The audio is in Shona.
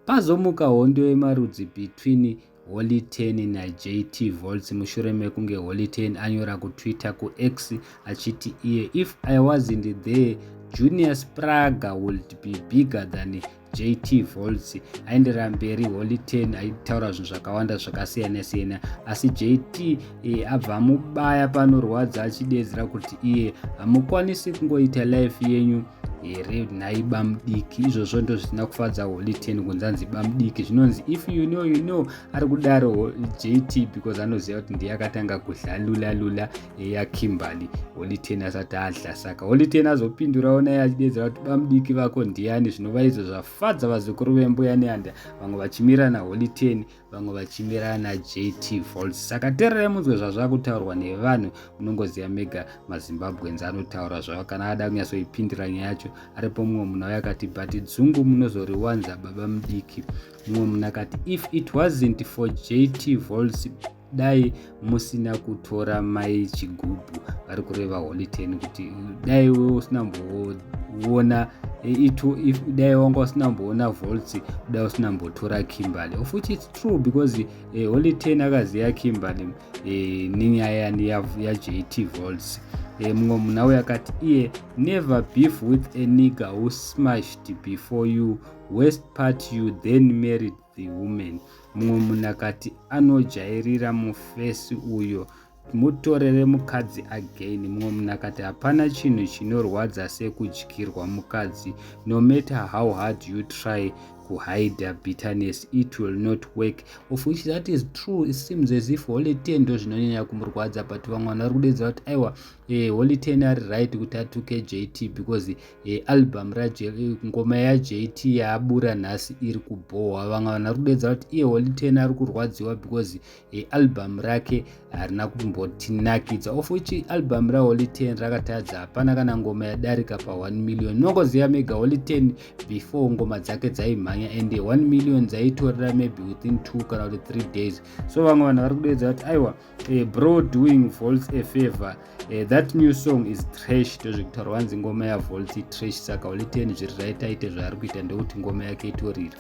pazomuka hondo yemarudzi between Holy 10 naJT Volts mushure mekunge Holy 10 anyora kutwitter kuX achiti iye, if I wasn't there Junius Praga would be bigger than JT Volts. Aendera mberi Holy 10 aitaura zvinhu zvakawanda zvakasiyana-siyana, asi JT abva mubaya panorwadza achidedzera kuti iye hamukwanisi kungoita life yenyu here nhai bamudiki. Izvozvo ndo zvisina kufadza Holy 10 kunzanzi bamudiki. Zvinonzi if you know ari kudaro JT because anoziva kuti ndiye akatanga kudlalula yaKimberly Holy 10 asati adla. Saka Holy 10 azopindurawo naye achidedzera kuti bamudiki vako ndiani. Zvinova izvo zvafadza vazukuru vembuya neanda, vamwe vachimira naHoly 10 vamwe vachimira naJT Volts. Saka tererai munzwe zvazvakutaurwa nevanhu munongoziva mega maZimbabwenzi anotaura zvavo kana ada kunyatsoipindira nyaya yacho. Aripo mumwe munhu auya akati but dzungu munozoriwanza baba mudiki. Mumwe munhu akati if it wasn't for JT Volts dai musina kutora mai chigubhu. Vari kureva Holy 10 kuti dai wewe usina mboona dai wanga usina mboona Volts dai usina mbotora Kimberly, of which it's true because Holy 10 akaziva Kimberly nenyaya yaJT Volts. Mumwe munhu auya akati iye never beef with a nigger who smashed before you, worst part you then married the woman. Mumwe munhu akati anojairira mufesi uyo mutorere mukadzi again. Mumwe munhu akati hapana chinhu chinorwadza sekudyirwa mukadzi, no matter how hard you try to hide bitterness it will not work, of which that is true. It seems as if Holy 10 ndo zvinonyanya kumurwadza, but vamwe vanhu vari kudedza kuti aiwa Holy 10 ari right kuti atuke JT because album ngoma yaJT yaabura nhasi iri kubohwa. Vamwe vanhu vari kudedza kuti iye Holy 10 ari kurwadziwa because album rake harina kumbotinakidza, of which album raHoly 10 rakatadza hapana kana ngoma yadarika pa1 million. Nongoziva mega Holy 10 before ngoma dzake dzaimhanya and 1 million dzaitorera maybe within 2 kana 3 days. So vamwe vanhu vari kudedza kuti aiwa bro doing Volts a favor, that new song is trash. Ndozvikutaura wanzi ngoma yaVolts trash. Saka Holy 10 zviri right aite zvaari kuita ndekuti ngoma yake itorira.